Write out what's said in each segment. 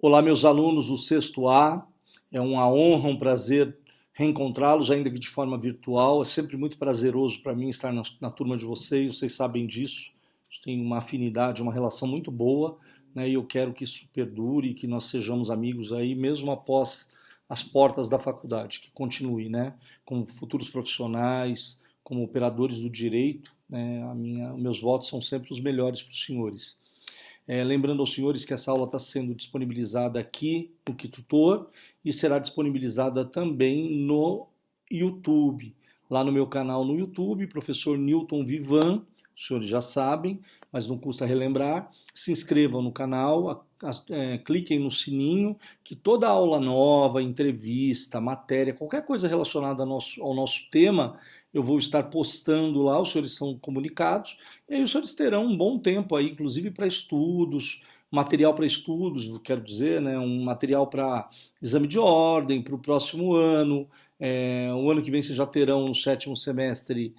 Olá, meus alunos do sexto A. É uma honra, um prazer reencontrá-los, ainda que de forma virtual. É sempre muito prazeroso para mim estar na turma de vocês sabem disso. A gente tem uma afinidade, uma relação muito boa, né? E eu quero que isso perdure, que nós sejamos amigos aí, mesmo após as portas da faculdade, que continue, né? Como futuros profissionais, como operadores do direito, né? Meus votos são sempre os melhores para os senhores. Lembrando aos senhores que essa aula está sendo disponibilizada aqui no Kitutor e será disponibilizada também no YouTube. Lá no meu canal no YouTube, professor Newton Vivan, os senhores já sabem, mas não custa relembrar. Se inscrevam no canal, cliquem no sininho, que toda aula nova, entrevista, matéria, qualquer coisa relacionada ao nosso tema, eu vou estar postando lá, os senhores são comunicados, e aí os senhores terão um bom tempo aí, inclusive para estudos, material para estudos, quero dizer, né, um material para exame de ordem, para o próximo ano. O ano que vem vocês já terão, no sétimo semestre,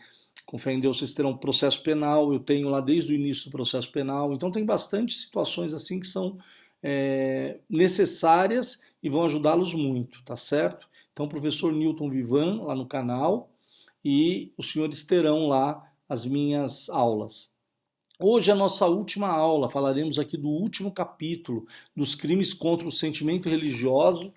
com fé em Deus, vocês terão processo penal, eu tenho lá desde o início do processo penal, então tem bastante situações assim que são necessárias e vão ajudá-los muito, tá certo? Então, professor Newton Vivan, lá no canal, e os senhores terão lá as minhas aulas. Hoje é a nossa última aula, falaremos aqui do último capítulo dos crimes contra o sentimento religioso,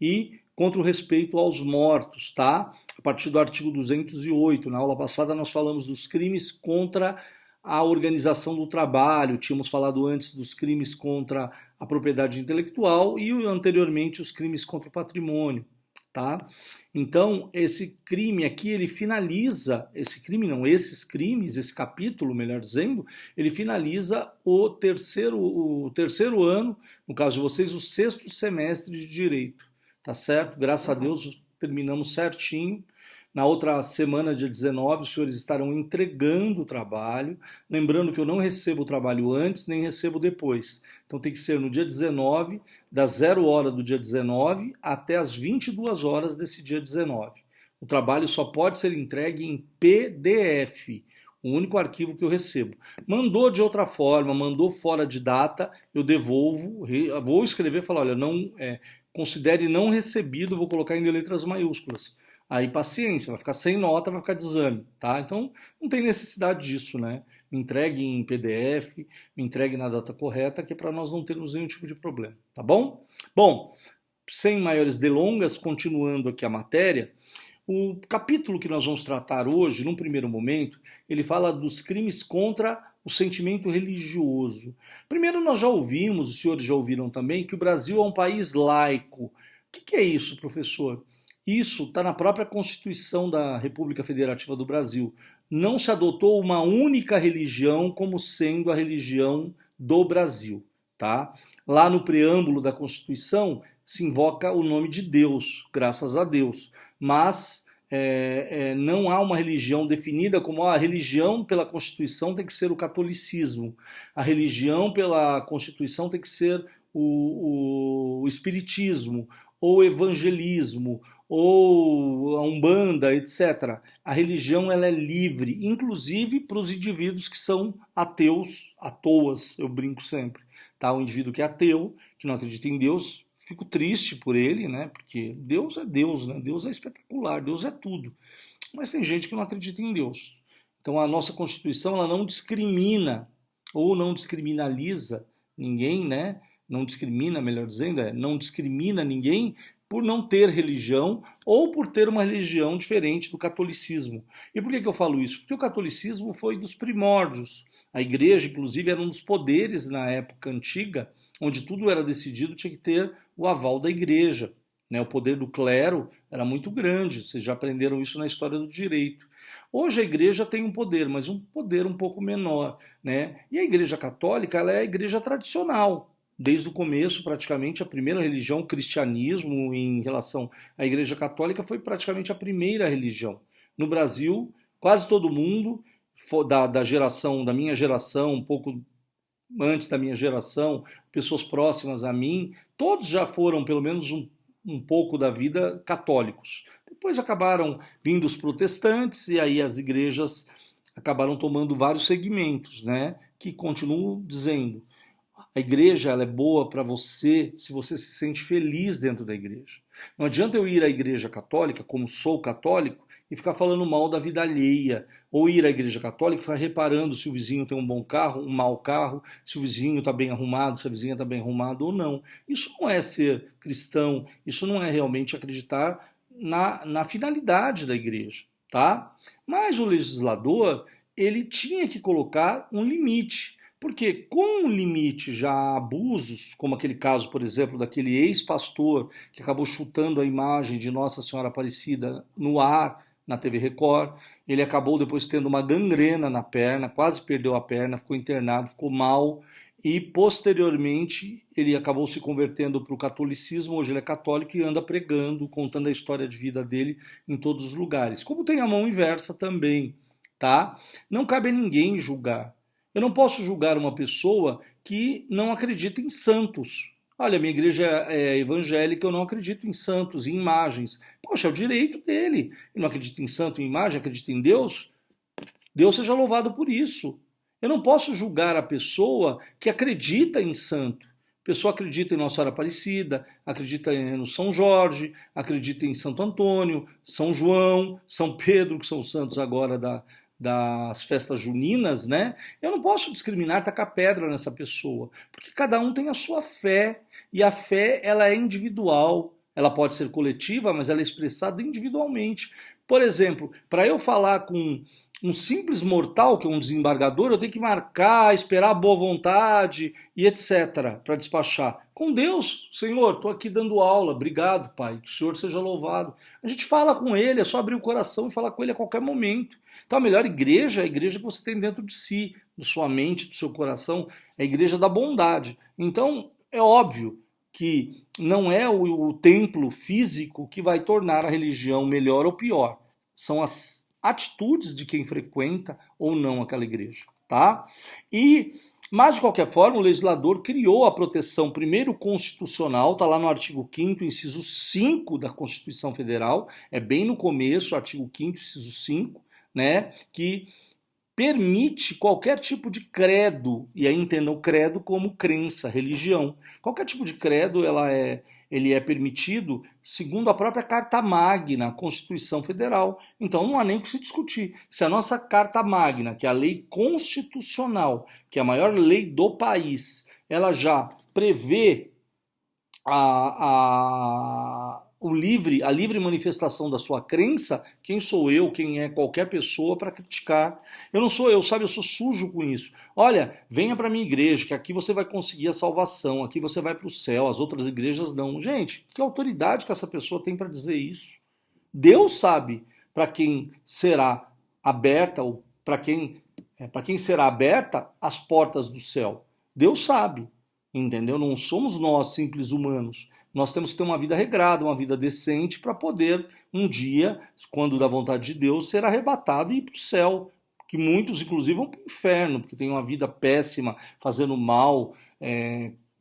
e contra o respeito aos mortos, tá? A partir do artigo 208, na aula passada nós falamos dos crimes contra a organização do trabalho, tínhamos falado antes dos crimes contra a propriedade intelectual e anteriormente os crimes contra o patrimônio, tá? Então, esse crime aqui, ele finaliza, esses crimes, esse capítulo, melhor dizendo, ele finaliza o terceiro ano, no caso de vocês, o sexto semestre de Direito, tá certo? Graças a Deus, terminamos certinho. Na outra semana, dia 19, os senhores estarão entregando o trabalho. Lembrando que eu não recebo o trabalho antes, nem recebo depois. Então tem que ser no dia 19, das 0 hora do dia 19 até as 22 horas desse dia 19. O trabalho só pode ser entregue em PDF, o único arquivo que eu recebo. Mandou de outra forma, mandou fora de data, eu devolvo, vou escrever e falar, olha, considere não recebido, vou colocar em letras maiúsculas. Aí paciência, vai ficar sem nota, vai ficar de exame, tá? Então não tem necessidade disso, né? Me entregue em PDF, me entregue na data correta, que é para nós não termos nenhum tipo de problema, tá bom? Bom, sem maiores delongas, continuando aqui a matéria, o capítulo que nós vamos tratar hoje, num primeiro momento, ele fala dos crimes contra o sentimento religioso. Primeiro nós já ouvimos, os senhores já ouviram também, que o Brasil é um país laico. O que é isso, professor? Isso está na própria Constituição da República Federativa do Brasil. Não se adotou uma única religião como sendo a religião do Brasil, tá? Lá no preâmbulo da Constituição se invoca o nome de Deus, graças a Deus, mas não há uma religião definida como a religião pela Constituição tem que ser o catolicismo, a religião pela Constituição tem que ser o espiritismo, ou o evangelismo, ou a Umbanda, etc. A religião ela é livre, inclusive para os indivíduos que são ateus, à toas, eu brinco sempre. Tá? O indivíduo que é ateu, que não acredita em Deus, fico triste por ele, né? Porque Deus é Deus, né? Deus é espetacular, Deus é tudo. Mas tem gente que não acredita em Deus. Então a nossa Constituição ela não discrimina ou não descriminaliza ninguém, né? Não discrimina, melhor dizendo, não discrimina ninguém por não ter religião ou por ter uma religião diferente do catolicismo. E por que eu falo isso? Porque o catolicismo foi dos primórdios. A igreja, inclusive, era um dos poderes na época antiga, onde tudo era decidido, tinha que ter o aval da igreja. Né? O poder do clero era muito grande, vocês já aprenderam isso na história do direito. Hoje a igreja tem um poder, mas um poder um pouco menor. Né? E a igreja católica ela é a igreja tradicional. Desde o começo, praticamente, a primeira religião, o cristianismo, em relação à Igreja Católica, foi praticamente a primeira religião. No Brasil, quase todo mundo, da minha geração, um pouco antes da minha geração, pessoas próximas a mim, todos já foram, pelo menos um pouco da vida, católicos. Depois acabaram vindo os protestantes, e aí as igrejas acabaram tomando vários segmentos, né, que continuam dizendo... A igreja ela é boa para você se você se sente feliz dentro da igreja. Não adianta eu ir à igreja católica, como sou católico, e ficar falando mal da vida alheia, ou ir à igreja católica e ficar reparando se o vizinho tem um bom carro, um mau carro, se o vizinho está bem arrumado, se a vizinha está bem arrumada ou não. Isso não é ser cristão, isso não é realmente acreditar na finalidade da igreja, tá? Mas o legislador, ele tinha que colocar um limite, porque com o limite já há abusos, como aquele caso, por exemplo, daquele ex-pastor que acabou chutando a imagem de Nossa Senhora Aparecida no ar, na TV Record, ele acabou depois tendo uma gangrena na perna, quase perdeu a perna, ficou internado, ficou mal, e posteriormente ele acabou se convertendo para o catolicismo, hoje ele é católico e anda pregando, contando a história de vida dele em todos os lugares. Como tem a mão inversa também, tá? Não cabe a ninguém julgar. Eu não posso julgar uma pessoa que não acredita em santos. Olha, minha igreja é evangélica, eu não acredito em santos, em imagens. Poxa, é o direito dele. Ele não acredita em santo, em imagem, acredita em Deus. Deus seja louvado por isso. Eu não posso julgar a pessoa que acredita em santo. A pessoa acredita em Nossa Senhora Aparecida, acredita no São Jorge, acredita em Santo Antônio, São João, São Pedro, que são os santos agora das festas juninas, né? Eu não posso discriminar, tacar pedra nessa pessoa, porque cada um tem a sua fé, e a fé ela é individual, ela pode ser coletiva, mas ela é expressada individualmente. Por exemplo, para eu falar com um simples mortal, que é um desembargador, eu tenho que marcar, esperar a boa vontade e etc. para despachar. Com Deus, Senhor, estou aqui dando aula, obrigado, Pai, que o Senhor seja louvado. A gente fala com Ele, é só abrir o coração e falar com Ele a qualquer momento. Então a melhor igreja é a igreja que você tem dentro de si, da sua mente, do seu coração, é a igreja da bondade. Então é óbvio que não é o templo físico que vai tornar a religião melhor ou pior. São as atitudes de quem frequenta ou não aquela igreja, tá? Mas de qualquer forma, o legislador criou a proteção, primeiro constitucional, está lá no artigo 5º, inciso 5 da Constituição Federal, é bem no começo, artigo 5º, inciso 5, né, que permite qualquer tipo de credo, e aí entenda o credo como crença, religião. Qualquer tipo de credo ele é permitido segundo a própria Carta Magna, a Constituição Federal. Então não há nem o que se discutir. Se a nossa Carta Magna, que é a lei constitucional, que é a maior lei do país, ela já prevê a livre manifestação da sua crença, quem sou eu, quem é qualquer pessoa para criticar? Eu não sou eu, sabe? Eu sou sujo com isso. Olha, venha para minha igreja, que aqui você vai conseguir a salvação, aqui você vai para o céu, as outras igrejas não. Gente, que autoridade que essa pessoa tem para dizer isso? Deus sabe para quem será aberta, ou para quem será aberta as portas do céu. Deus sabe, entendeu? Não somos nós simples humanos. Nós temos que ter uma vida regrada, uma vida decente, para poder, um dia, quando da vontade de Deus, ser arrebatado e ir para o céu. Que muitos, inclusive, vão para o inferno, porque tem uma vida péssima, fazendo mal,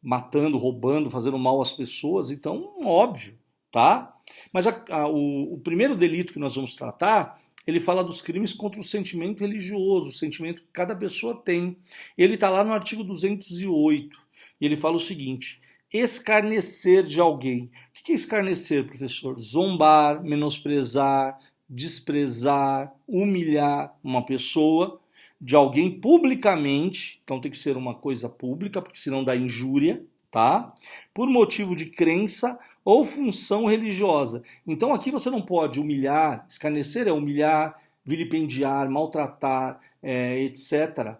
matando, roubando, fazendo mal às pessoas. Então, óbvio, tá? Mas o primeiro delito que nós vamos tratar, ele fala dos crimes contra o sentimento religioso, o sentimento que cada pessoa tem. Ele está lá no artigo 208, e ele fala o seguinte: escarnecer de alguém. O que é escarnecer, professor? Zombar, menosprezar, desprezar, humilhar uma pessoa, de alguém publicamente, então tem que ser uma coisa pública, porque senão dá injúria, tá? Por motivo de crença ou função religiosa. Então aqui você não pode humilhar, escarnecer é humilhar, vilipendiar, maltratar, etc.,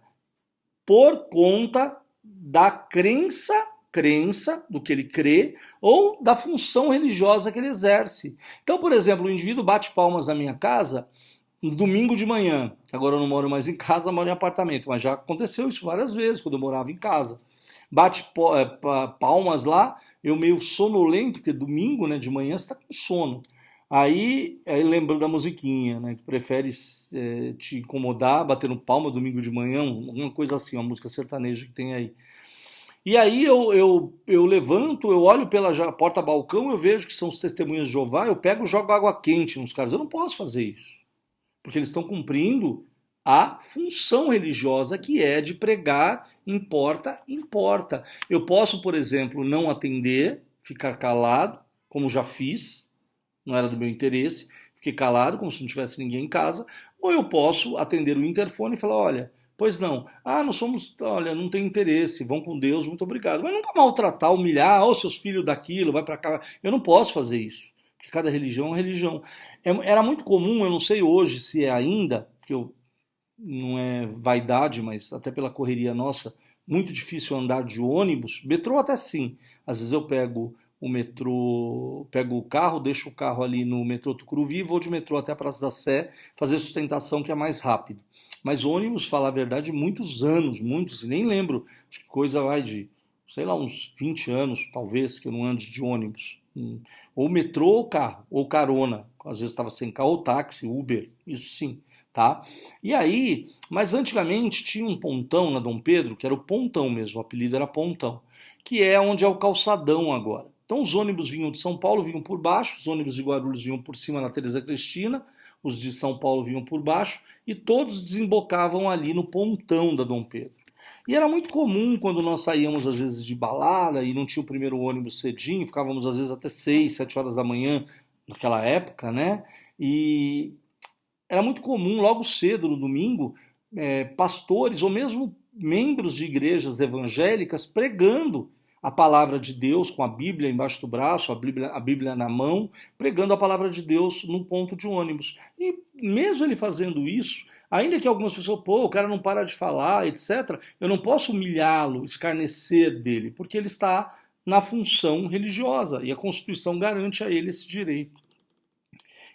por conta da crença do que ele crê ou da função religiosa que ele exerce. Então, por exemplo, o indivíduo bate palmas na minha casa no domingo de manhã. Agora eu não moro mais em casa, eu moro em apartamento, mas já aconteceu isso várias vezes quando eu morava em casa. Bate palmas lá, eu meio sonolento, porque domingo, né, de manhã você está com sono. Aí lembro da musiquinha, né, que prefere te incomodar, batendo palma domingo de manhã, uma coisa assim, uma música sertaneja que tem aí. E aí eu levanto, eu olho pela porta-balcão, eu vejo que são os testemunhas de Jeová, eu pego e jogo água quente nos caras. Eu não posso fazer isso, porque eles estão cumprindo a função religiosa que é de pregar em porta em porta. Eu posso, por exemplo, não atender, ficar calado, como já fiz, não era do meu interesse, fiquei calado, como se não tivesse ninguém em casa, ou eu posso atender o interfone e falar, olha, pois não, nós somos, olha, não tem interesse, vão com Deus, muito obrigado. Mas nunca maltratar, humilhar, seus filhos daquilo, vai para cá. Eu não posso fazer isso, porque cada religião é uma religião. Era muito comum, eu não sei hoje se é ainda, porque não é vaidade, mas até pela correria nossa, muito difícil andar de ônibus. Metrô até sim. Às vezes eu pego o metrô, pego o carro, deixo o carro ali no metrô Tucuruvi e vou de metrô até a Praça da Sé fazer sustentação que é mais rápido. Mas ônibus, falar a verdade, muitos anos, muitos, nem lembro, acho que coisa vai de, sei lá, uns 20 anos, talvez, que eu não ando de ônibus. Ou metrô ou carro, ou carona. Às vezes estava sem carro, ou táxi, Uber, isso sim. Tá? E aí, mas antigamente tinha um pontão na Dom Pedro, que era o pontão mesmo, o apelido era pontão, que é onde é o calçadão agora. Então os ônibus vinham de São Paulo, vinham por baixo, os ônibus de Guarulhos vinham por cima na Teresa Cristina, os de São Paulo vinham por baixo, e todos desembocavam ali no pontão da Dom Pedro. E era muito comum quando nós saíamos às vezes de balada e não tinha o primeiro ônibus cedinho, ficávamos às vezes até 6, 7 horas da manhã naquela época, né? E era muito comum, logo cedo no domingo, pastores ou mesmo membros de igrejas evangélicas pregando a palavra de Deus com a Bíblia embaixo do braço, a Bíblia na mão, pregando a palavra de Deus num ponto de ônibus. E mesmo ele fazendo isso, ainda que algumas pessoas, o cara não para de falar, etc., eu não posso humilhá-lo, escarnecer dele, porque ele está na função religiosa e a Constituição garante a ele esse direito.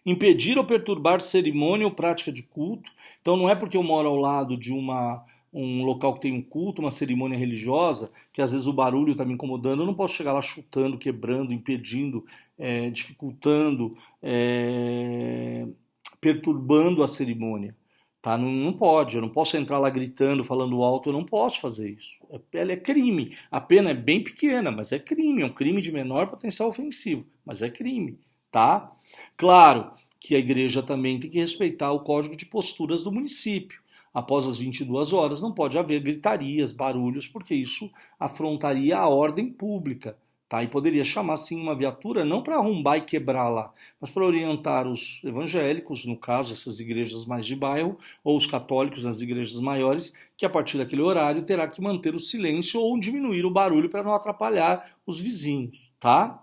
Impedir ou perturbar cerimônia ou prática de culto. Então não é porque eu moro ao lado de um local que tem um culto, uma cerimônia religiosa, que às vezes o barulho está me incomodando, eu não posso chegar lá chutando, quebrando, impedindo, dificultando, perturbando a cerimônia. Tá? Não pode, eu não posso entrar lá gritando, falando alto, eu não posso fazer isso. Ela é crime. A pena é bem pequena, mas é crime, é um crime de menor potencial ofensivo, mas é crime, tá? Claro que a igreja também tem que respeitar o código de posturas do município. Após as 22 horas não pode haver gritarias, barulhos, porque isso afrontaria a ordem pública. Tá? E poderia chamar sim uma viatura, não para arrombar e quebrar lá, mas para orientar os evangélicos, no caso, essas igrejas mais de bairro, ou os católicos nas igrejas maiores, que a partir daquele horário terá que manter o silêncio ou diminuir o barulho para não atrapalhar os vizinhos. Tá?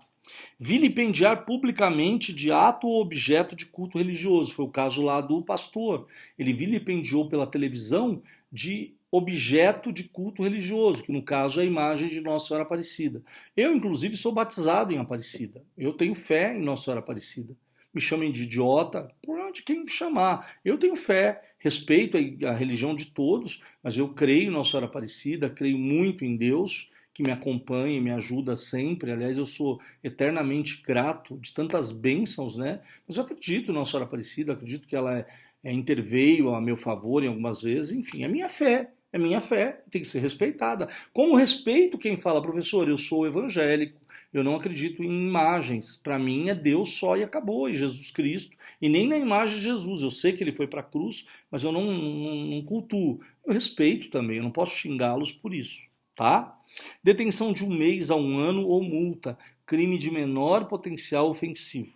Vilipendiar publicamente de ato ou objeto de culto religioso. Foi o caso lá do pastor. Ele vilipendiou pela televisão de objeto de culto religioso, que no caso é a imagem de Nossa Senhora Aparecida. Eu, inclusive, sou batizado em Aparecida. Eu tenho fé em Nossa Senhora Aparecida. Me chamem de idiota, por onde quem me chamar. Eu tenho fé, respeito a religião de todos, mas eu creio em Nossa Senhora Aparecida, creio muito em Deus, que me acompanha e me ajuda sempre. Aliás, eu sou eternamente grato de tantas bênçãos, né? Mas eu acredito em Nossa Senhora Aparecida, acredito que ela interveio a meu favor em algumas vezes. Enfim, é minha fé, tem que ser respeitada. Como respeito quem fala, professor, eu sou evangélico, eu não acredito em imagens. Para mim é Deus só e acabou, e Jesus Cristo. E nem na imagem de Jesus. Eu sei que ele foi para a cruz, mas eu não cultuo. Eu respeito também, eu não posso xingá-los por isso, tá? Detenção de 1 mês a 1 ano ou multa, crime de menor potencial ofensivo.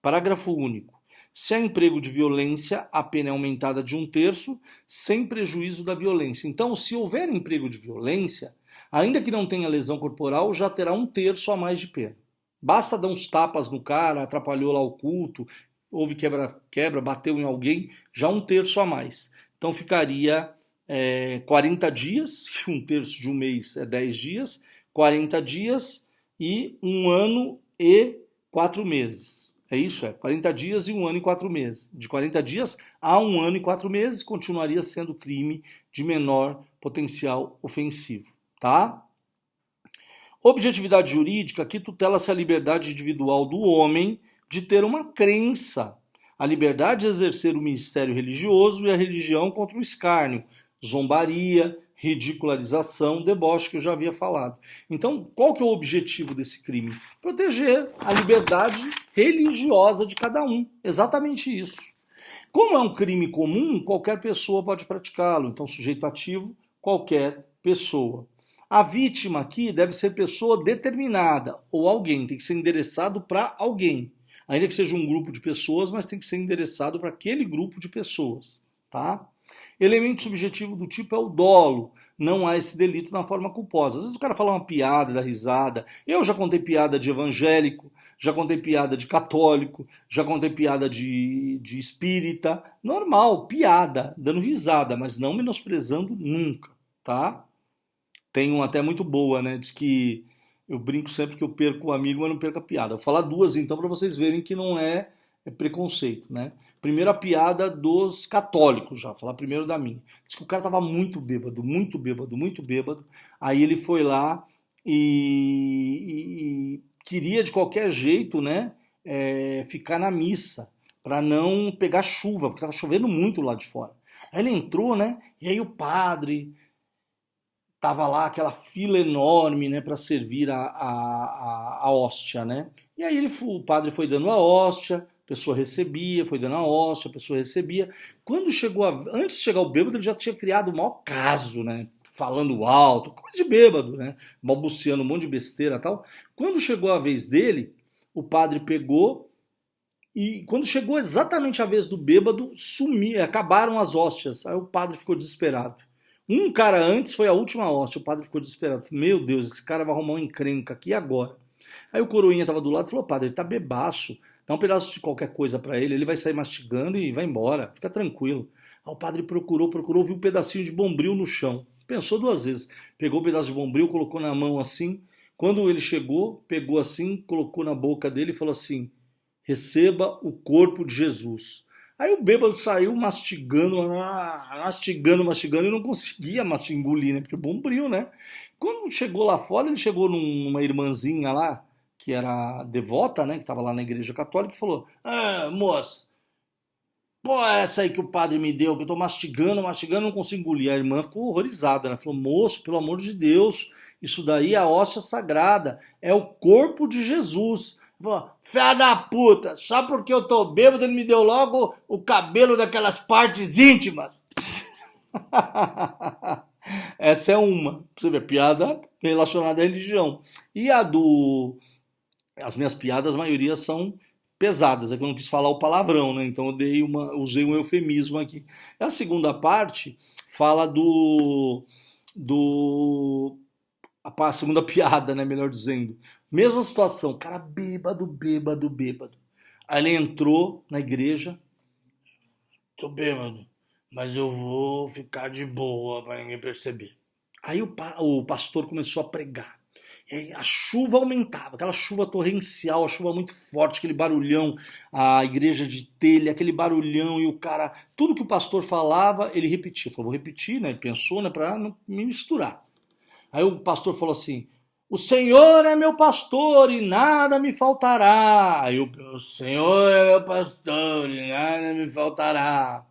Parágrafo único. Se há emprego de violência, a pena é aumentada de 1/3, sem prejuízo da violência. Então, se houver emprego de violência, ainda que não tenha lesão corporal, já terá 1/3 a mais de pena. Basta dar uns tapas no cara, atrapalhou lá o culto, houve quebra, bateu em alguém, já 1/3 a mais. Então ficaria 40 dias, 1/3 de 1 mês é 10 dias, 40 dias e 1 ano e 4 meses. É isso? 40 dias e 1 ano e 4 meses. De 40 dias a 1 ano e 4 meses continuaria sendo crime de menor potencial ofensivo. Tá? Objetividade jurídica, que tutela-se a liberdade individual do homem de ter uma crença, a liberdade de exercer o ministério religioso e a religião contra o escárnio, zombaria, ridicularização, deboche, que eu já havia falado. Então, qual que é o objetivo desse crime? Proteger a liberdade religiosa de cada um. Exatamente isso. Como é um crime comum, qualquer pessoa pode praticá-lo. Então, sujeito ativo, qualquer pessoa. A vítima aqui deve ser pessoa determinada, ou alguém, tem que ser endereçado para alguém. Ainda que seja um grupo de pessoas, mas tem que ser endereçado para aquele grupo de pessoas, tá? Elemento subjetivo do tipo é o dolo. Não há esse delito na forma culposa. Às vezes o cara fala uma piada, dá risada. Eu já contei piada de evangélico, já contei piada de católico, já contei piada de espírita. Normal, piada, dando risada, mas não menosprezando nunca, tá? Tem uma até muito boa, né? Diz que eu brinco sempre que eu perco o amigo, mas não perco a piada. Vou falar duas então para vocês verem que não é preconceito, né? Primeiro a piada dos católicos já, vou falar primeiro da minha. Diz que o cara tava muito bêbado, muito bêbado, muito bêbado. Aí ele foi lá e queria de qualquer jeito, né, ficar na missa para não pegar chuva, porque estava chovendo muito lá de fora. Aí ele entrou, né? E aí o padre tava lá aquela fila enorme, né, para servir a hóstia, né? E aí o padre foi dando a hóstia, a pessoa recebia, foi dando a hóstia, a pessoa recebia. Quando chegou antes de chegar o bêbado, ele já tinha criado o maior caso, né? Falando alto, coisa de bêbado, né? Balbuciando um monte de besteira e tal. Quando chegou a vez dele, o padre pegou e quando chegou exatamente a vez do bêbado, sumiu, acabaram as hóstias. Aí o padre ficou desesperado. Um cara antes foi a última hóstia, o padre ficou desesperado. Meu Deus, esse cara vai arrumar uma encrenca aqui agora. Aí o coroinha estava do lado e falou, padre, ele tá bebaço, dá um pedaço de qualquer coisa para ele vai sair mastigando e vai embora, fica tranquilo. Aí o padre procurou, viu um pedacinho de bombril no chão. Pensou duas vezes, pegou um pedaço de bombril, colocou na mão assim. Quando ele chegou, pegou assim, colocou na boca dele e falou assim, receba o corpo de Jesus. Aí o bêbado saiu mastigando e não conseguia engolir, né? Porque bombril, né? Quando chegou lá fora, ele chegou numa irmãzinha lá, que era devota, né? Que estava lá na igreja católica, e falou, moça, pô, essa aí que o padre me deu, que eu tô mastigando, não consigo engolir. A irmã ficou horrorizada, né? Falou, moço, pelo amor de Deus, isso daí é a hóstia sagrada, é o corpo de Jesus. Fé da puta, só porque eu tô bêbado ele me deu logo o cabelo daquelas partes íntimas. Essa é uma, você vê, piada relacionada à religião. E as minhas piadas, a maioria são pesadas, é que eu não quis falar o palavrão, né? Então eu usei um eufemismo aqui. A segunda parte fala do a segunda piada, né, melhor dizendo. Mesma situação, cara bêbado, bêbado, bêbado. Aí ele entrou na igreja, tô bêbado, mas eu vou ficar de boa para ninguém perceber. Aí o pastor começou a pregar. E aí a chuva aumentava, aquela chuva torrencial, a chuva muito forte, aquele barulhão, a igreja de telha, aquele barulhão e o cara, tudo que o pastor falava, ele repetia. Falou, vou repetir, né? Ele pensou, né, para não me misturar. Aí o pastor falou assim, o Senhor é meu pastor e nada me faltará. Aí o Senhor é meu pastor e nada me faltará.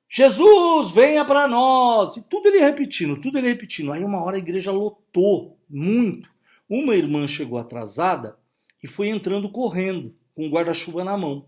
Jesus, venha para nós. E tudo ele repetindo, tudo ele repetindo. Aí uma hora a igreja lotou muito. Uma irmã chegou atrasada e foi entrando correndo, com o guarda-chuva na mão.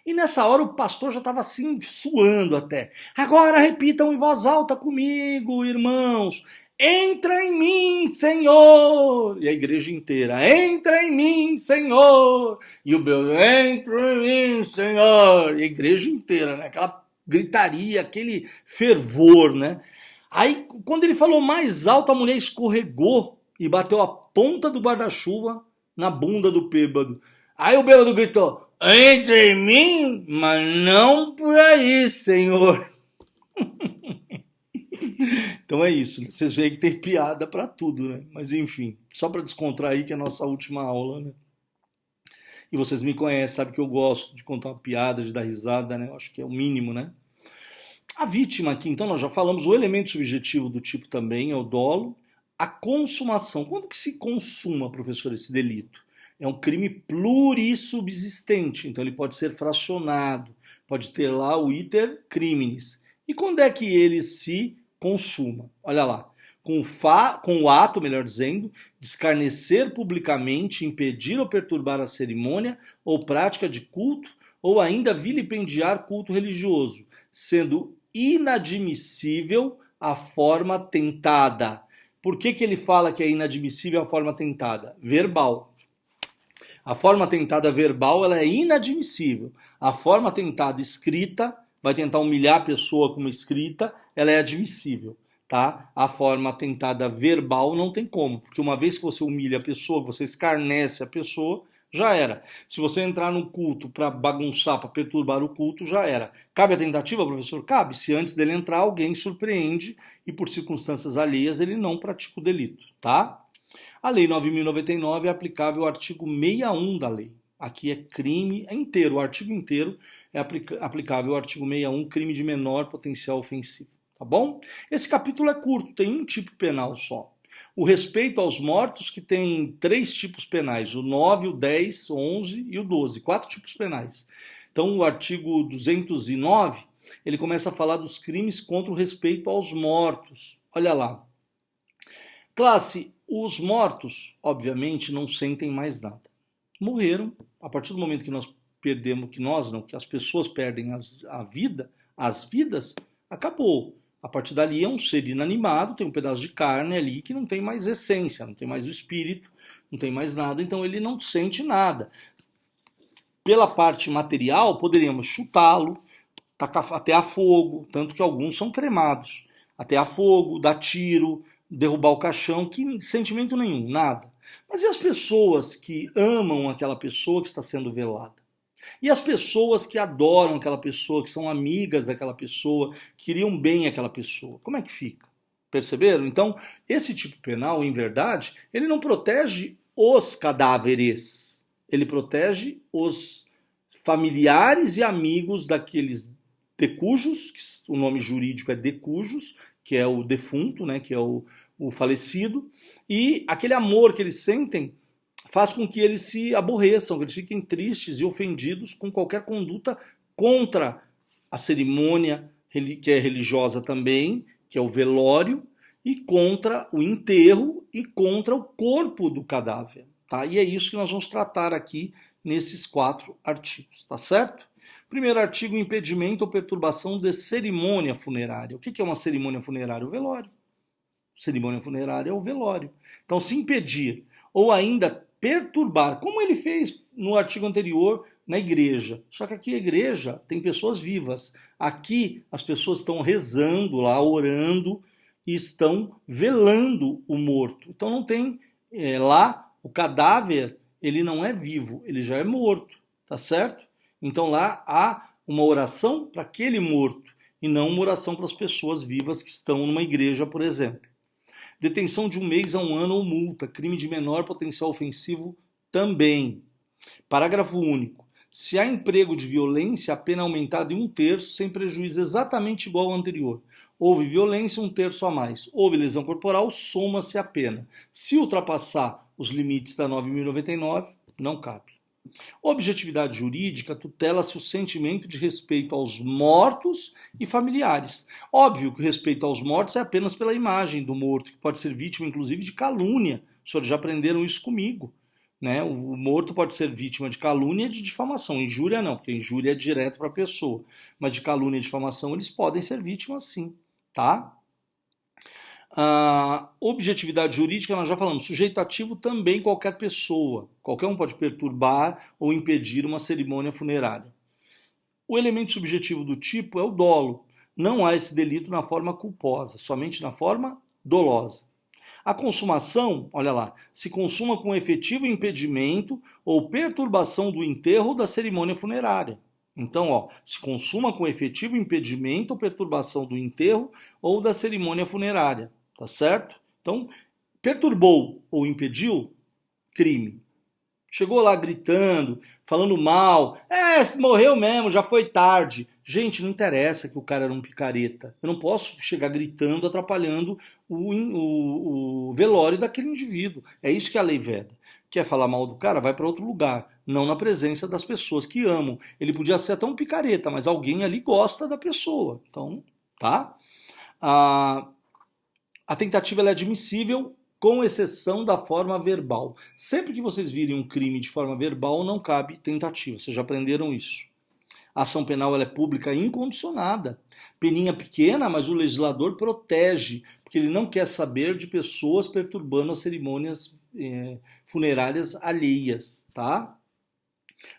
E nessa hora o pastor já estava assim, suando até. Agora repitam em voz alta comigo, irmãos. Entra em mim, Senhor! E a igreja inteira, entra em mim, Senhor! E o Bel, entra em mim, Senhor! E a igreja inteira, né? Aquela gritaria, aquele fervor, né? Aí, quando ele falou mais alto, a mulher escorregou e bateu a ponta do guarda-chuva na bunda do bêbado. Aí o bêbado gritou, entra em mim, mas não por aí, Senhor! Então é isso, né? Vocês veem que tem piada para tudo, né? Mas enfim, só para descontrair que é a nossa última aula, né? E vocês me conhecem, sabem que eu gosto de contar uma piada, de dar risada, né? Eu acho que é o mínimo, né? A vítima aqui, então, nós já falamos, o elemento subjetivo do tipo também é o dolo. A consumação. Quando que se consuma, professor, esse delito? É um crime plurissubsistente, então ele pode ser fracionado, pode ter lá o iter criminis. E quando é que ele se consuma? Olha lá, com o ato, melhor dizendo, de escarnecer publicamente, impedir ou perturbar a cerimônia ou prática de culto ou ainda vilipendiar culto religioso, sendo inadmissível a forma tentada. Por que ele fala que é inadmissível a forma tentada? Verbal. A forma tentada verbal ela é inadmissível. A forma tentada escrita, vai tentar humilhar a pessoa com uma escrita, ela é admissível. Tá? A forma tentada verbal não tem como, porque uma vez que você humilha a pessoa, você escarnece a pessoa, já era. Se você entrar no culto para bagunçar, para perturbar o culto, já era. Cabe a tentativa, professor? Cabe, se antes dele entrar alguém surpreende e por circunstâncias alheias ele não pratica o delito, tá? A Lei 9.099 é aplicável ao artigo 61 da lei. Aqui é crime inteiro, o artigo inteiro é aplicável ao artigo 61, crime de menor potencial ofensivo. Tá bom? Esse capítulo é curto, tem um tipo penal só. O respeito aos mortos, que tem 3 tipos penais, o 9, o 10, o 11 e o 12, 4 tipos penais. Então, o artigo 209, ele começa a falar dos crimes contra o respeito aos mortos. Olha lá. Classe, os mortos, obviamente, não sentem mais nada. Morreram, a partir do momento que nós perdemos, que as pessoas perdem as vidas, acabou. A partir dali é um ser inanimado, tem um pedaço de carne ali que não tem mais essência, não tem mais o espírito, não tem mais nada, então ele não sente nada. Pela parte material, poderíamos chutá-lo, tacar até a fogo, tanto que alguns são cremados. Até a fogo, dar tiro, derrubar o caixão, que sentimento nenhum, nada. Mas e as pessoas que amam aquela pessoa que está sendo velada? E as pessoas que adoram aquela pessoa, que são amigas daquela pessoa, queriam bem aquela pessoa, como é que fica? Perceberam? Então, esse tipo penal, em verdade, ele não protege os cadáveres, ele protege os familiares e amigos daqueles decujos, que o nome jurídico é decujos, que é o defunto, né, que é o falecido, e aquele amor que eles sentem faz com que eles se aborreçam, que eles fiquem tristes e ofendidos com qualquer conduta contra a cerimônia que é religiosa também, que é o velório, e contra o enterro e contra o corpo do cadáver. Tá? E é isso que nós vamos tratar aqui nesses 4 artigos, tá certo? Primeiro artigo, impedimento ou perturbação de cerimônia funerária. O que é uma cerimônia funerária? O velório. Cerimônia funerária é o velório. Então, se impedir ou ainda perturbar, como ele fez no artigo anterior na igreja. Só que aqui a igreja tem pessoas vivas. Aqui as pessoas estão rezando lá, orando e estão velando o morto. Então não tem lá o cadáver, ele não é vivo, ele já é morto, tá certo? Então lá há uma oração para aquele morto e não uma oração para as pessoas vivas que estão numa igreja, por exemplo. Detenção de 1 mês a 1 ano ou multa. Crime de menor potencial ofensivo também. Parágrafo único. Se há emprego de violência, a pena é aumentada em 1/3, sem prejuízo exatamente igual ao anterior. Houve violência, 1/3 a mais. Houve lesão corporal, soma-se a pena. Se ultrapassar os limites da 9.099, não cabe. Objetividade jurídica tutela-se o sentimento de respeito aos mortos e familiares. Óbvio que o respeito aos mortos é apenas pela imagem do morto, que pode ser vítima, inclusive, de calúnia. Os senhores já aprenderam isso comigo. Né? O morto pode ser vítima de calúnia e de difamação. Injúria não, porque injúria é direto para a pessoa. Mas de calúnia e difamação eles podem ser vítimas sim. Tá? Objetividade jurídica, nós já falamos, sujeito ativo também qualquer pessoa. Qualquer um pode perturbar ou impedir uma cerimônia funerária. O elemento subjetivo do tipo é o dolo. Não há esse delito na forma culposa, somente na forma dolosa. A consumação, olha lá, se consuma com efetivo impedimento ou perturbação do enterro ou da cerimônia funerária. Então, se consuma com efetivo impedimento ou perturbação do enterro ou da cerimônia funerária. Tá certo? Então, perturbou ou impediu, crime. Chegou lá gritando, falando mal, morreu mesmo, já foi tarde. Gente, não interessa que o cara era um picareta. Eu não posso chegar gritando, atrapalhando o velório daquele indivíduo. É isso que a lei veda. Quer falar mal do cara? Vai para outro lugar. Não na presença das pessoas que amam. Ele podia ser até um picareta, mas alguém ali gosta da pessoa. Então, tá? A tentativa é admissível, com exceção da forma verbal. Sempre que vocês virem um crime de forma verbal, não cabe tentativa. Vocês já aprenderam isso. A ação penal ela é pública e incondicionada. Peninha pequena, mas o legislador protege, porque ele não quer saber de pessoas perturbando as cerimônias funerárias alheias, tá?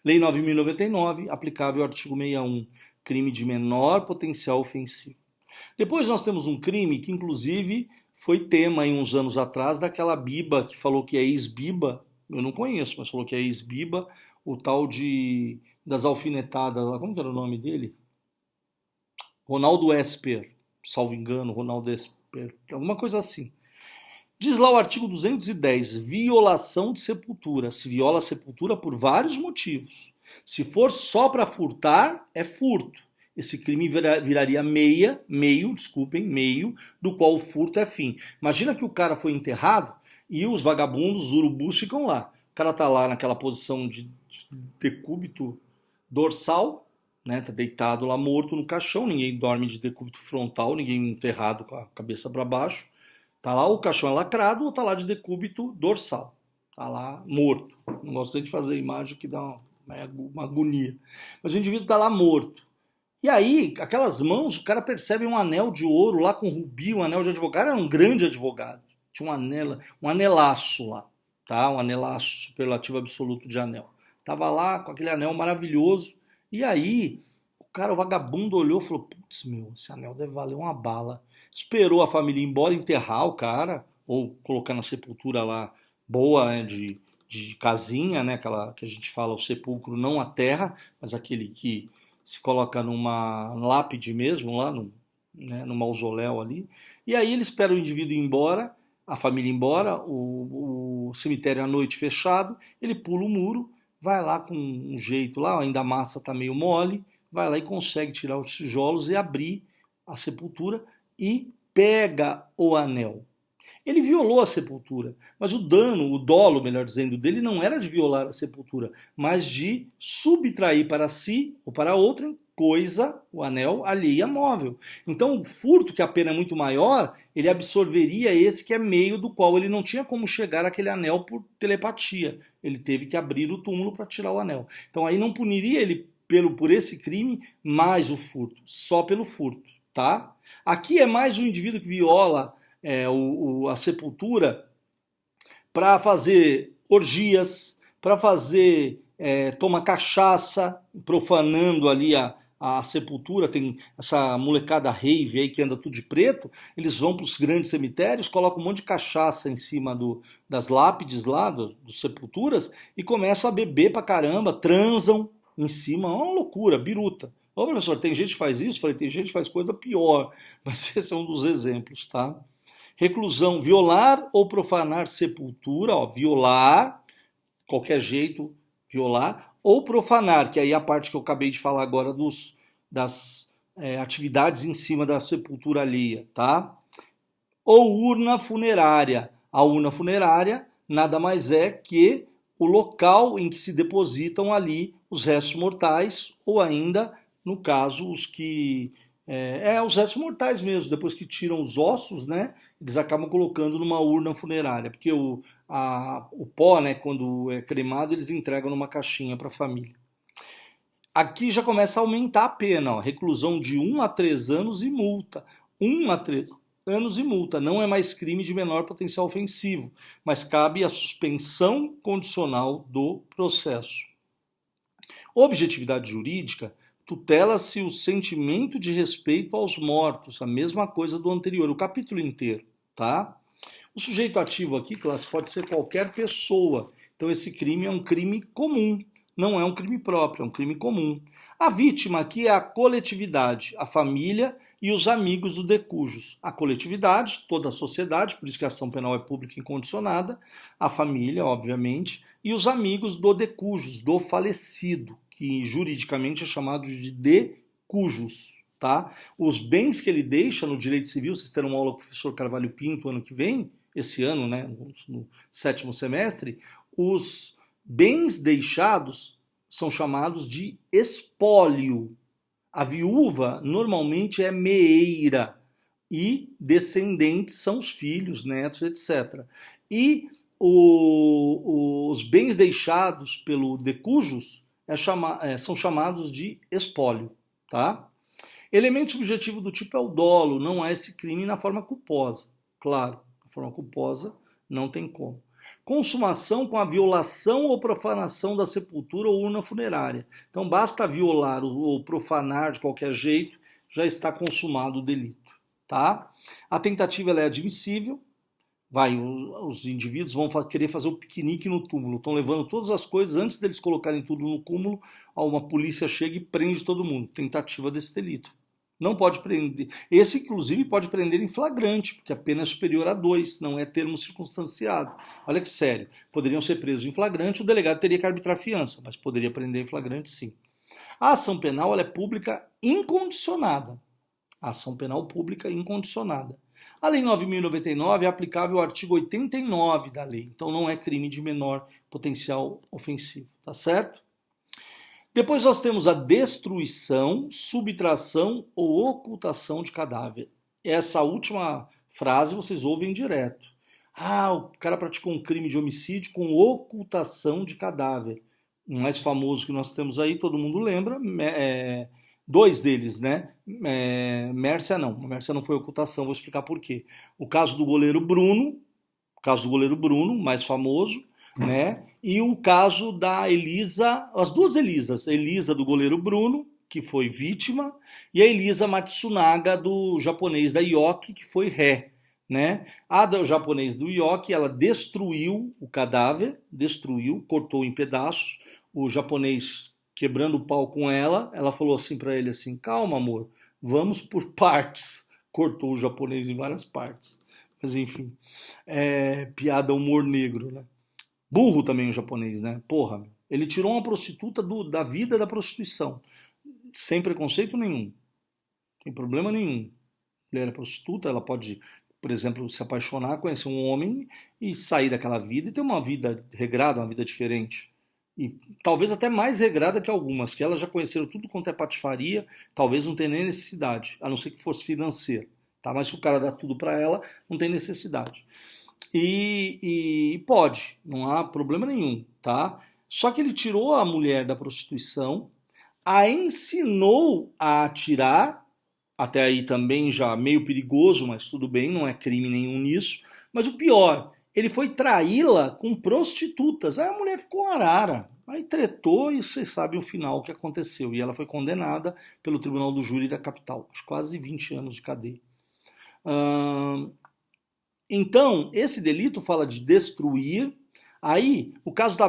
Lei 9.099, aplicável ao artigo 61, crime de menor potencial ofensivo. Depois nós temos um crime que, inclusive, foi tema aí uns anos atrás daquela biba que falou que é ex-biba, eu não conheço, mas falou que é ex-biba, o tal das alfinetadas, como que era o nome dele? Ronaldo Esper, salvo engano, Ronaldo Esper, alguma coisa assim. Diz lá o artigo 210, violação de sepultura. Se viola a sepultura por vários motivos. Se for só para furtar, é furto. Esse crime viraria meio, do qual o furto é fim. Imagina que o cara foi enterrado e os vagabundos, os urubus ficam lá. O cara tá lá naquela posição de decúbito dorsal, né? Tá deitado lá morto no caixão, ninguém dorme de decúbito frontal, ninguém enterrado com a cabeça para baixo. Tá lá o caixão é lacrado ou tá lá de decúbito dorsal. Tá lá morto. Não gosto nem de fazer imagem que dá uma agonia. Mas o indivíduo tá lá morto. E aí, aquelas mãos, o cara percebe um anel de ouro lá com rubi, um anel de advogado. Era um grande advogado. Tinha um anelaço lá. Tá? Um anelaço, superlativo absoluto de anel. Tava lá com aquele anel maravilhoso. E aí, o vagabundo olhou e falou, putz, esse anel deve valer uma bala. Esperou a família ir embora, enterrar o cara, ou colocar na sepultura lá boa, né, de casinha, né, aquela que a gente fala, o sepulcro, não a terra, mas aquele que se coloca numa lápide mesmo, lá no mausoléu ali. E aí ele espera o indivíduo ir embora, a família ir embora, o cemitério à noite fechado, ele pula o muro, vai lá com um jeito lá, ainda a massa está meio mole, vai lá e consegue tirar os tijolos e abrir a sepultura e pega o anel. Ele violou a sepultura, mas o dolo, melhor dizendo, dele não era de violar a sepultura, mas de subtrair para si ou para outra coisa, o anel alheia móvel. Então, o furto, que a pena é muito maior, ele absorveria esse que é meio do qual ele não tinha como chegar àquele anel por telepatia. Ele teve que abrir o túmulo para tirar o anel. Então, aí não puniria ele por esse crime mais o furto, só pelo furto, tá? Aqui é mais um indivíduo que viola a sepultura para fazer orgias, para fazer tomar cachaça, profanando ali a sepultura. Tem essa molecada rave aí que anda tudo de preto, eles vão para os grandes cemitérios, colocam um monte de cachaça em cima das lápides lá, dos sepulturas, e começam a beber pra caramba, transam em cima, é uma loucura, biruta. Ô professor, tem gente que faz isso? Falei, tem gente que faz coisa pior, mas esse é um dos exemplos, tá? Reclusão, violar ou profanar sepultura, ó, violar, qualquer jeito, violar, ou profanar, que aí é a parte que eu acabei de falar agora das atividades em cima da sepultura alheia, tá? Ou urna funerária. A urna funerária nada mais é que o local em que se depositam ali os restos mortais, ou ainda, no caso, os restos mortais mesmo, depois que tiram os ossos, né, eles acabam colocando numa urna funerária, porque o pó, né, quando é cremado, eles entregam numa caixinha para a família. Aqui já começa a aumentar a pena, ó, reclusão de 1 a 3 anos e multa. 1 a 3 anos e multa, não é mais crime de menor potencial ofensivo, mas cabe a suspensão condicional do processo. Objetividade jurídica, tutela-se o sentimento de respeito aos mortos, a mesma coisa do anterior, o capítulo inteiro, tá? O sujeito ativo aqui, classe, pode ser qualquer pessoa, então esse crime é um crime comum, não é um crime próprio, é um crime comum. A vítima aqui é a coletividade, a família e os amigos do decujus. A coletividade, toda a sociedade, por isso que a ação penal é pública e incondicionada, a família, obviamente, e os amigos do decujus, do falecido, que juridicamente é chamado de decujus. Tá? Os bens que ele deixa no direito civil, vocês terão uma aula com o professor Carvalho Pinto ano que vem, esse ano, né, no 7º semestre, os bens deixados são chamados de espólio. A viúva normalmente é meeira e descendentes são os filhos, netos, etc. E os bens deixados pelo decujus são chamados de espólio, tá? Elemento subjetivo do tipo é o dolo, não há esse crime na forma culposa. Claro, na forma culposa não tem como. Consumação com a violação ou profanação da sepultura ou urna funerária. Então basta violar ou profanar de qualquer jeito, já está consumado o delito, tá? A tentativa ela é admissível. Os indivíduos vão querer fazer o piquenique no túmulo, estão levando todas as coisas, antes deles colocarem tudo no cúmulo, uma polícia chega e prende todo mundo. Tentativa desse delito. Não pode prender. Esse, inclusive, pode prender em flagrante, porque a pena é superior a 2, não é termo circunstanciado. Olha que sério. Poderiam ser presos em flagrante, o delegado teria que arbitrar fiança, mas poderia prender em flagrante, sim. A ação penal ela é pública incondicionada. A ação penal pública incondicionada. A Lei 9.099 é aplicável ao artigo 89 da lei, então não é crime de menor potencial ofensivo, tá certo? Depois nós temos a destruição, subtração ou ocultação de cadáver. Essa última frase vocês ouvem direto. O cara praticou um crime de homicídio com ocultação de cadáver. O mais famoso que nós temos aí, todo mundo lembra, dois deles, né? Mércia não foi ocultação, vou explicar por quê. O caso do goleiro Bruno, mais famoso, né? E o caso da Elisa, as duas Elisas, a Elisa do goleiro Bruno, que foi vítima, e a Elisa Matsunaga do japonês da Yoki, que foi ré, né? A do japonês do Yoki, ela destruiu o cadáver, cortou em pedaços, o japonês quebrando o pau com ela falou assim para ele assim, calma amor, vamos por partes, cortou o japonês em várias partes, mas enfim, piada humor negro, né? Burro também o japonês, né? Porra, ele tirou uma prostituta da vida da prostituição, sem preconceito nenhum, sem problema nenhum. Ela era prostituta, ela pode, por exemplo, se apaixonar, conhecer um homem e sair daquela vida e ter uma vida regrada, uma vida diferente. E talvez até mais regrada que algumas, que elas já conheceram tudo quanto é patifaria, talvez não tenha nem necessidade, a não ser que fosse financeira. Tá? Mas se o cara dá tudo para ela, não tem necessidade. E pode, não há problema nenhum, tá? Só que ele tirou a mulher da prostituição, a ensinou a atirar, até aí também já meio perigoso, mas tudo bem, não é crime nenhum nisso. Mas o pior, ele foi traí-la com prostitutas. Aí a mulher ficou arara, aí tretou e vocês sabem o final que aconteceu. E ela foi condenada pelo Tribunal do Júri da capital, quase 20 anos de cadeia. Então, esse delito fala de destruir. Aí, o caso da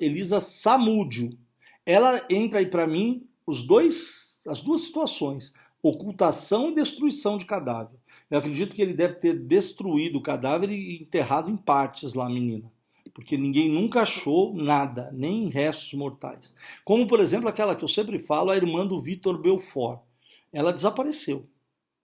Elisa Samúdio, ela entra aí para mim as duas situações, ocultação e destruição de cadáver. Eu acredito que ele deve ter destruído o cadáver e enterrado em partes lá a menina, porque ninguém nunca achou nada, nem restos mortais. Como, por exemplo, aquela que eu sempre falo, a irmã do Vitor Belfort. Ela desapareceu.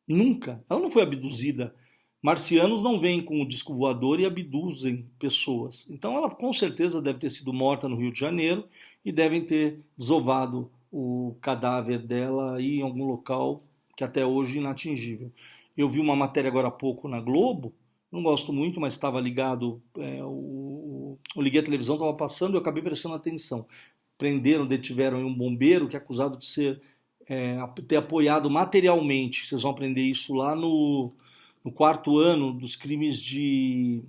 Nunca. Ela não foi abduzida. Marcianos não vêm com o disco voador e abduzem pessoas. Então ela com certeza deve ter sido morta no Rio de Janeiro e devem ter desovado o cadáver dela aí em algum local que até hoje é inatingível. Eu vi uma matéria agora há pouco na Globo, não gosto muito, mas estava ligado, eu liguei a televisão, estava passando e eu acabei prestando atenção. Detiveram um bombeiro que é acusado de ter apoiado materialmente, vocês vão aprender isso lá no 4º ano dos crimes de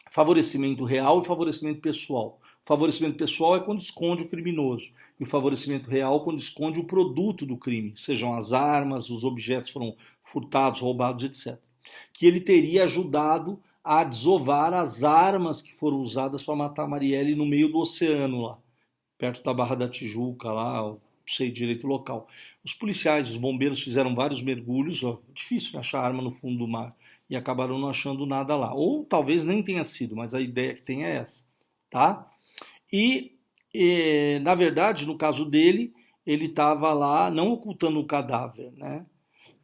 favorecimento real e favorecimento pessoal. O favorecimento pessoal é quando esconde o criminoso, e o favorecimento real quando esconde o produto do crime, sejam as armas, os objetos foram furtados, roubados, etc. Que ele teria ajudado a desovar as armas que foram usadas para matar Marielle no meio do oceano lá, perto da Barra da Tijuca, lá, não sei direito o local. Os policiais, os bombeiros fizeram vários mergulhos, difícil achar arma no fundo do mar, e acabaram não achando nada lá. Ou talvez nem tenha sido, mas a ideia que tem é essa, tá? Na verdade, no caso dele, ele estava lá não ocultando o cadáver, né?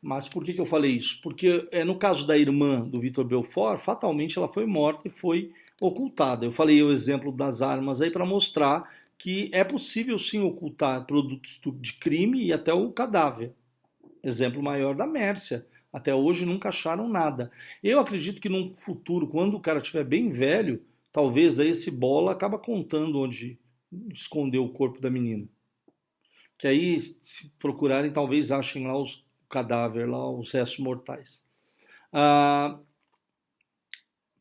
Mas por que eu falei isso? Porque no caso da irmã do Vitor Belfort, fatalmente ela foi morta e foi ocultada. Eu falei o exemplo das armas aí para mostrar que é possível sim ocultar produtos de crime e até o cadáver. Exemplo maior da Mércia. Até hoje nunca acharam nada. Eu acredito que num futuro, quando o cara estiver bem velho, talvez aí esse Bola acaba contando onde escondeu o corpo da menina. Que aí, se procurarem, talvez achem lá o cadáver, lá os restos mortais. Ah,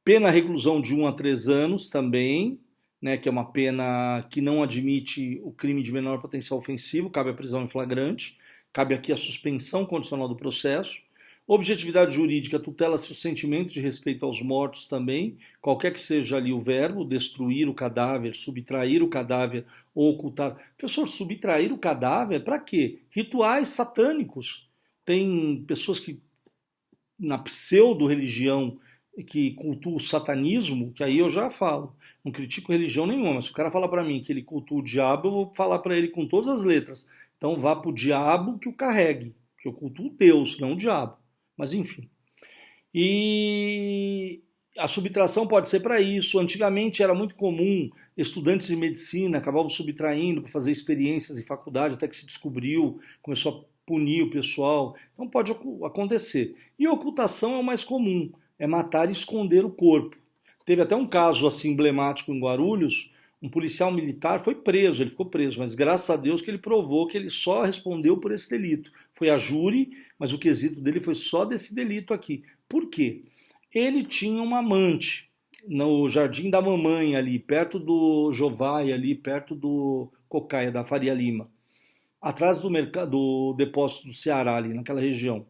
pena reclusão de 1 a 3 anos também, né, que é uma pena que não admite o crime de menor potencial ofensivo, cabe a prisão em flagrante, cabe aqui a suspensão condicional do processo. Objetividade jurídica, tutela-se o sentimento de respeito aos mortos também, qualquer que seja ali o verbo, destruir o cadáver, subtrair o cadáver ou ocultar. Professor, subtrair o cadáver, para quê? Rituais satânicos. Tem pessoas que, na pseudo-religião, que cultua o satanismo, que aí eu já falo, não critico religião nenhuma, mas se o cara falar para mim que ele cultua o diabo, eu vou falar para ele com todas as letras. Então vá para o diabo que o carregue, que eu cultuo Deus, não o diabo. Mas enfim. E a subtração pode ser para isso. Antigamente era muito comum estudantes de medicina acabavam subtraindo para fazer experiências em faculdade, até que se descobriu, começou a punir o pessoal. Então pode acontecer. E a ocultação é o mais comum, é matar e esconder o corpo. Teve até um caso assim emblemático em Guarulhos, um policial militar foi preso, ele ficou preso, mas graças a Deus que ele provou que ele só respondeu por esse delito. Foi a júri, mas o quesito dele foi só desse delito aqui. Por quê? Ele tinha uma amante no Jardim da Mamãe ali, perto do Jovai ali, perto do Cocaia, da Faria Lima, atrás do depósito do Ceará ali, naquela região.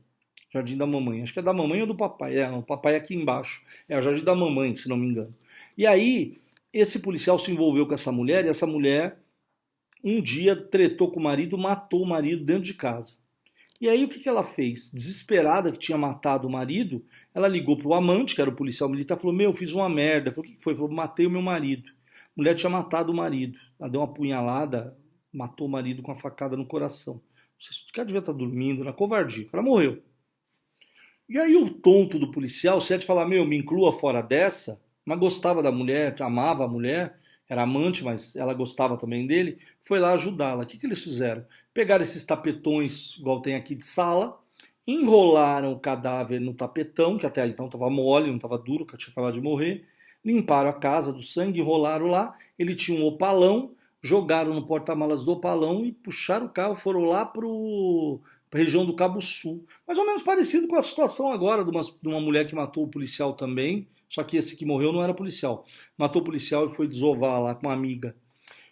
Jardim da Mamãe, acho que é da mamãe ou do papai, não, o papai é aqui embaixo, é o Jardim da Mamãe, se não me engano. E aí, esse policial se envolveu com essa mulher e essa mulher um dia tretou com o marido, matou o marido dentro de casa. E aí o que ela fez? Desesperada que tinha matado o marido, ela ligou para o amante, que era o policial militar, falou, meu, fiz uma merda. Falou, o que foi? Falou, matei o meu marido. A mulher tinha matado o marido. Ela deu uma punhalada, matou o marido com a facada no coração. Não sei se o cara devia estar dormindo, na covardia. O cara morreu. E aí o tonto do policial, se é de falar, meu, me inclua fora dessa, mas gostava da mulher, amava a mulher, era amante, mas ela gostava também dele, foi lá ajudá-la. O que eles fizeram? Pegaram esses tapetões, igual tem aqui de sala, enrolaram o cadáver no tapetão, que até então estava mole, não estava duro, que tinha acabado de morrer, limparam a casa do sangue, enrolaram lá, ele tinha um opalão, jogaram no porta-malas do opalão e puxaram o carro, foram lá para a região do Cabo Sul. Mais ou menos parecido com a situação agora de uma mulher que matou o policial também, só que esse que morreu não era policial. Matou o policial e foi desovar lá com uma amiga.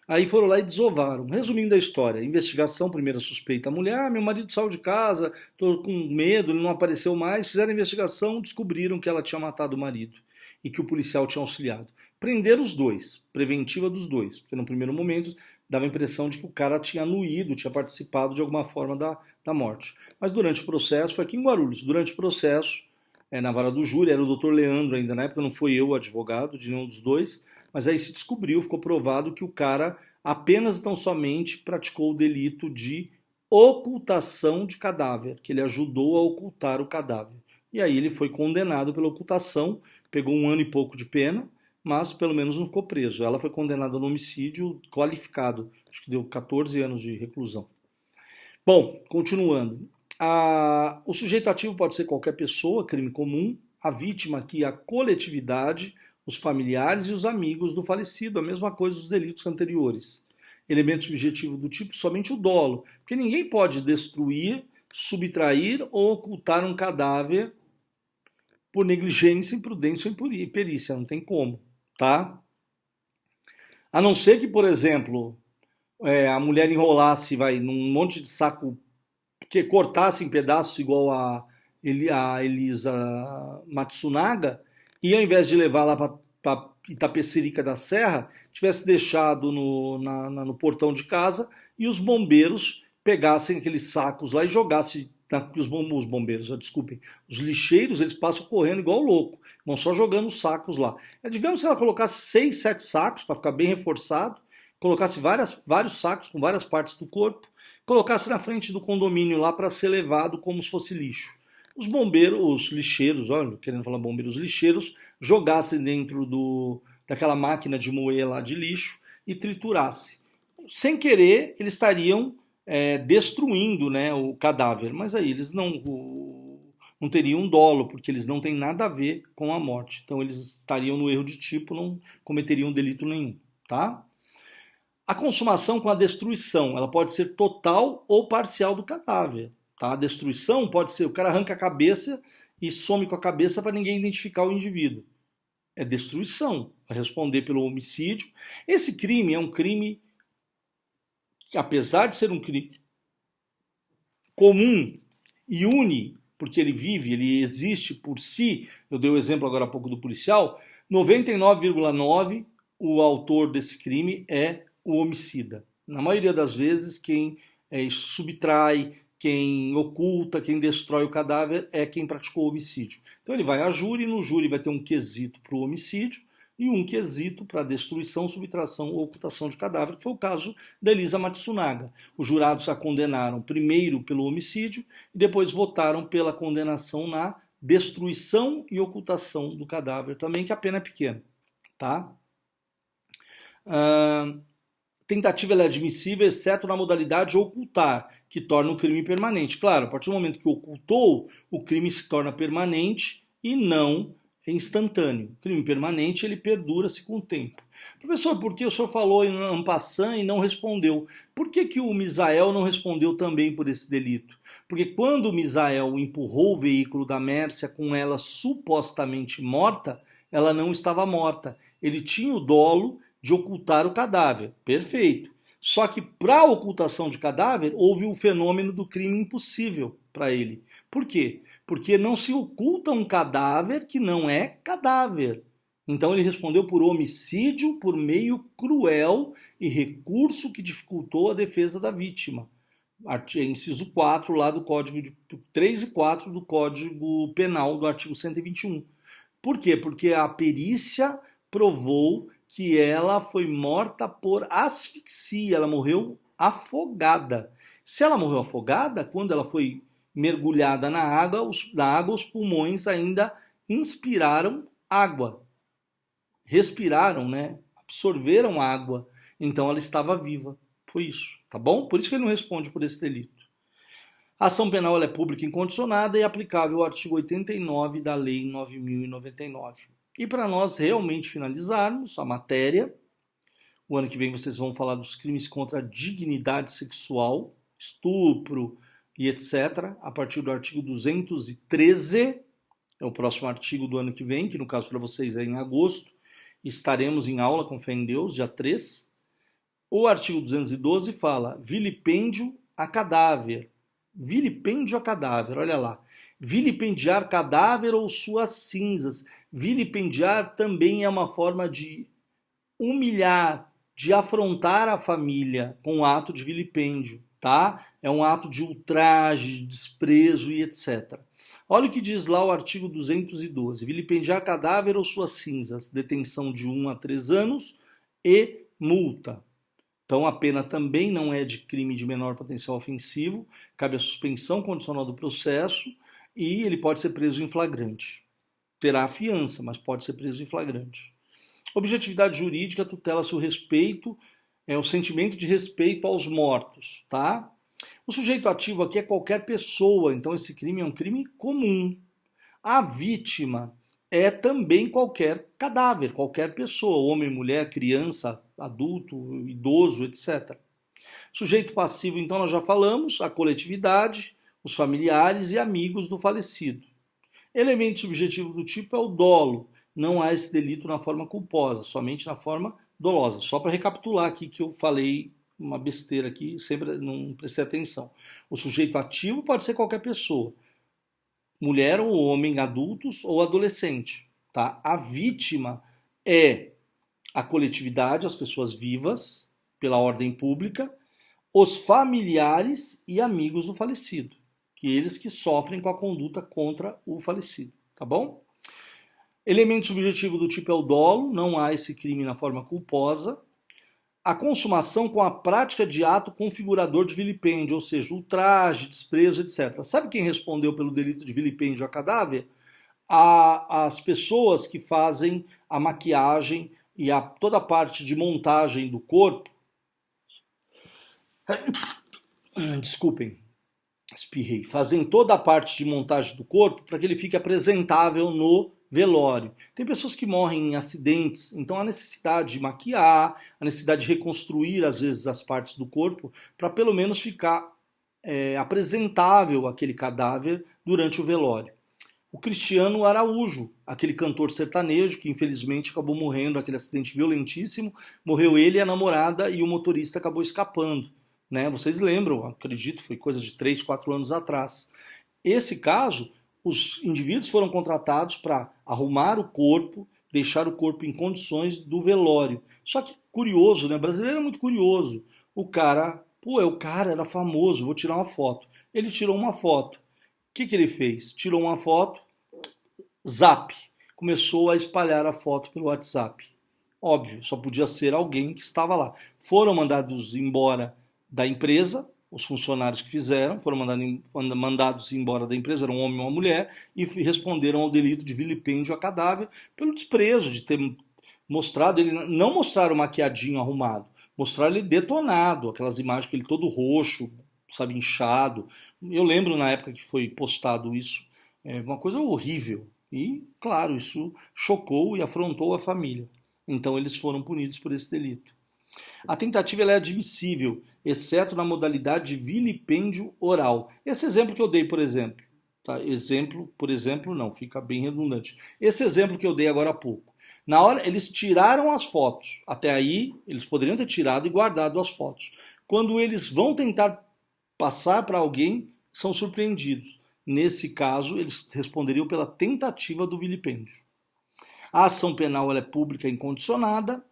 Aí foram lá e desovaram. Resumindo a história, investigação, primeira suspeita, a mulher, meu marido saiu de casa, estou com medo, ele não apareceu mais, fizeram a investigação, descobriram que ela tinha matado o marido e que o policial tinha auxiliado. Prenderam os dois, preventiva dos dois, porque no primeiro momento dava a impressão de que o cara tinha anuído, tinha participado de alguma forma da morte. Mas durante o processo, foi aqui em Guarulhos, durante o processo, na vara do júri, era o doutor Leandro ainda, na época não foi eu o advogado de nenhum dos dois, mas aí se descobriu, ficou provado que o cara apenas tão somente praticou o delito de ocultação de cadáver, que ele ajudou a ocultar o cadáver. E aí ele foi condenado pela ocultação, pegou 1 ano e pouco de pena, mas pelo menos não ficou preso. Ela foi condenada no homicídio qualificado, acho que deu 14 anos de reclusão. Bom, continuando. O sujeito ativo pode ser qualquer pessoa, crime comum. A vítima aqui é a coletividade, os familiares e os amigos do falecido, a mesma coisa dos delitos anteriores. Elemento subjetivo do tipo somente o dolo, porque ninguém pode destruir, subtrair ou ocultar um cadáver por negligência, imprudência ou imperícia, não tem como, tá? A não ser que, por exemplo, a mulher enrolasse, num monte de saco, que cortasse em pedaços igual a Elisa Matsunaga, e ao invés de levar lá para Itapecerica da Serra, tivesse deixado no portão de casa e os bombeiros pegassem aqueles sacos lá e jogassem, os bombeiros, desculpem, os lixeiros, eles passam correndo igual louco, vão só jogando os sacos lá. Digamos que ela colocasse 6, 7 sacos, para ficar bem reforçado, colocasse vários sacos com várias partes do corpo, colocasse na frente do condomínio lá para ser levado como se fosse lixo. Os bombeiros, os lixeiros, olha, querendo falar bombeiros, os lixeiros, jogassem dentro daquela máquina de moer lá de lixo e triturasse. Sem querer, eles estariam destruindo, né, o cadáver, mas aí eles não... não teriam dolo, porque eles não têm nada a ver com a morte. Então eles estariam no erro de tipo, não cometeriam delito nenhum, tá? A consumação com a destruição, ela pode ser total ou parcial do cadáver, tá? A destruição pode ser, o cara arranca a cabeça e some com a cabeça para ninguém identificar o indivíduo. É destruição, vai responder pelo homicídio. Esse crime é um crime que, apesar de ser um crime comum e une, porque ele vive, ele existe por si, eu dei o exemplo agora há pouco do policial, 99,9% o autor desse crime é o homicida. Na maioria das vezes, quem subtrai, quem oculta, quem destrói o cadáver é quem praticou o homicídio. Então ele vai a júri, e no júri vai ter um quesito para o homicídio e um quesito para destruição, subtração ou ocultação de cadáver, que foi o caso da Elisa Matsunaga. Os jurados a condenaram primeiro pelo homicídio e depois votaram pela condenação na destruição e ocultação do cadáver também, que a pena é pequena, tá? Tentativa é admissível, exceto na modalidade ocultar, que torna o crime permanente. Claro, a partir do momento que ocultou, o crime se torna permanente e não instantâneo. O crime permanente, ele perdura-se com o tempo. Professor, por que o senhor falou em passant e não respondeu? Por que o Misael não respondeu também por esse delito? Porque quando o Misael empurrou o veículo da Mércia com ela supostamente morta, ela não estava morta. Ele tinha o dolo de ocultar o cadáver. Perfeito. Só que para a ocultação de cadáver, houve o fenômeno do crime impossível para ele. Por quê? Porque não se oculta um cadáver que não é cadáver. Então ele respondeu por homicídio por meio cruel e recurso que dificultou a defesa da vítima. Inciso 4 lá do Código de 3 e 4 do Código Penal do artigo 121. Por quê? Porque a perícia provou que ela foi morta por asfixia, ela morreu afogada. Se ela morreu afogada, quando ela foi mergulhada na água, os pulmões ainda inspiraram água, respiraram, né? Absorveram água, então ela estava viva. Foi isso, tá bom? Por isso que ele não responde por esse delito. A ação penal ela é pública e incondicionada e aplicável ao artigo 89 da Lei 9.099. E para nós realmente finalizarmos a matéria, o ano que vem vocês vão falar dos crimes contra a dignidade sexual, estupro e etc., a partir do artigo 213, é o próximo artigo do ano que vem, que no caso para vocês é em agosto, estaremos em aula com fé em Deus, dia 3. O artigo 212 fala vilipêndio a cadáver. Vilipêndio a cadáver, olha lá. Vilipendiar cadáver ou suas cinzas. Vilipendiar também é uma forma de humilhar, de afrontar a família com o ato de vilipêndio, tá? É um ato de ultraje, de desprezo e etc. Olha o que diz lá o artigo 212. Vilipendiar cadáver ou suas cinzas, detenção de 1 a 3 anos e multa. Então a pena também não é de crime de menor potencial ofensivo, cabe a suspensão condicional do processo e ele pode ser preso em flagrante. Terá a fiança, mas pode ser preso em flagrante. Objetividade jurídica tutela-se o respeito, o sentimento de respeito aos mortos, tá? O sujeito ativo aqui é qualquer pessoa, então esse crime é um crime comum. A vítima é também qualquer cadáver, qualquer pessoa, homem, mulher, criança, adulto, idoso, etc. Sujeito passivo, então, nós já falamos, a coletividade, os familiares e amigos do falecido. Elemento subjetivo do tipo é o dolo. Não há esse delito na forma culposa, somente na forma dolosa. Só para recapitular aqui que eu falei uma besteira aqui, sempre não prestei atenção. O sujeito ativo pode ser qualquer pessoa. Mulher ou homem, adultos ou adolescente. Tá? A vítima é a coletividade, as pessoas vivas, pela ordem pública, os familiares e amigos do falecido, que eles que sofrem com a conduta contra o falecido, tá bom? Elemento subjetivo do tipo é o dolo, não há esse crime na forma culposa. A consumação com a prática de ato configurador de vilipêndio, ou seja, ultraje, desprezo, etc. Sabe quem respondeu pelo delito de vilipêndio a cadáver? As pessoas que fazem a maquiagem e toda a parte de montagem do corpo. Desculpem. espirrei, fazem toda a parte de montagem do corpo para que ele fique apresentável no velório. Tem pessoas que morrem em acidentes, então há necessidade de maquiar, a necessidade de reconstruir às vezes as partes do corpo para pelo menos ficar apresentável aquele cadáver durante o velório. O Cristiano Araújo, aquele cantor sertanejo que infelizmente acabou morrendo naquele acidente violentíssimo, morreu ele, a namorada e o motorista acabou escapando. Né? Vocês lembram, acredito, foi coisa de 3, 4 anos atrás. Esse caso, os indivíduos foram contratados para arrumar o corpo, deixar o corpo em condições do velório. Só que curioso, né? O brasileiro é muito curioso. O cara era famoso, vou tirar uma foto. Ele tirou uma foto. O que ele fez? Tirou uma foto, zap. Começou a espalhar a foto pelo WhatsApp. Óbvio, só podia ser alguém que estava lá. Foram mandados embora da empresa, os funcionários que fizeram, foram mandados embora da empresa, era um homem e uma mulher, e responderam ao delito de vilipêndio a cadáver pelo desprezo de ter mostrado ele, não mostraram maquiadinho, arrumado, mostraram ele detonado, aquelas imagens que ele todo roxo, sabe, inchado. Eu lembro na época que foi postado isso, uma coisa horrível. E, claro, isso chocou e afrontou a família. Então eles foram punidos por esse delito. A tentativa é admissível, exceto na modalidade de vilipêndio oral. Esse exemplo que eu dei, por exemplo, tá? Por exemplo, não, fica bem redundante. Esse exemplo que eu dei agora há pouco. Na hora, eles tiraram as fotos. Até aí, eles poderiam ter tirado e guardado as fotos. Quando eles vão tentar passar para alguém, são surpreendidos. Nesse caso, eles responderiam pela tentativa do vilipêndio. A ação penal ela é pública e incondicionada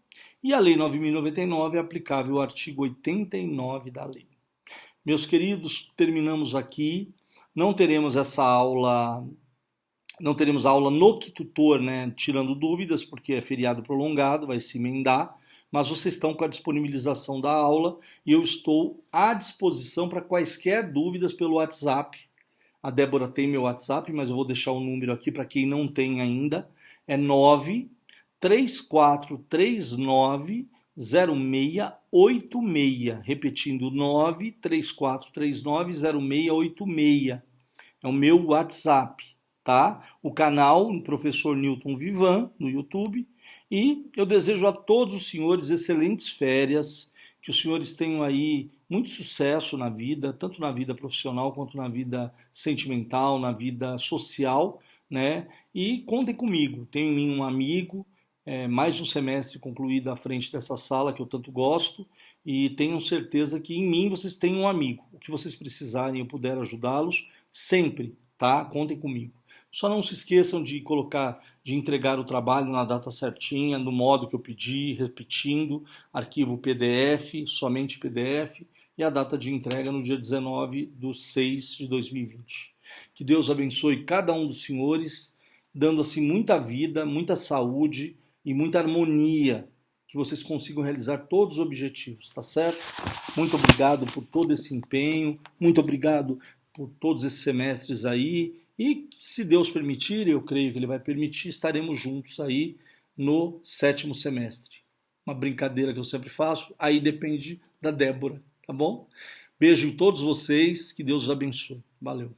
e a Lei 9.099 é aplicável ao artigo 89 da lei. Meus queridos, terminamos aqui. Não teremos aula no Quitutor, né, tirando dúvidas, porque é feriado prolongado, vai se emendar, mas vocês estão com a disponibilização da aula e eu estou à disposição para quaisquer dúvidas pelo WhatsApp. A Débora tem meu WhatsApp, mas eu vou deixar o número aqui para quem não tem ainda. É 934390686. Repetindo, 934390686. É o meu WhatsApp, tá? O canal, o Professor Newton Vivan, no YouTube. E eu desejo a todos os senhores excelentes férias, que os senhores tenham aí muito sucesso na vida, tanto na vida profissional quanto na vida sentimental, na vida social, né? E contem comigo, tenho em mim um amigo, mais um semestre concluído à frente dessa sala que eu tanto gosto, e tenham certeza que em mim vocês têm um amigo. O que vocês precisarem eu puder ajudá-los, sempre, tá? Contem comigo. Só não se esqueçam de entregar o trabalho na data certinha, no modo que eu pedi, repetindo, arquivo PDF, somente PDF, e a data de entrega no dia 19/6/2020. Que Deus abençoe cada um dos senhores, dando assim muita vida, muita saúde e muita harmonia, que vocês consigam realizar todos os objetivos, tá certo? Muito obrigado por todo esse empenho, muito obrigado por todos esses semestres aí, e se Deus permitir, eu creio que Ele vai permitir, estaremos juntos aí no 7º semestre. Uma brincadeira que eu sempre faço, aí depende da Débora, tá bom? Beijo em todos vocês, que Deus os abençoe. Valeu.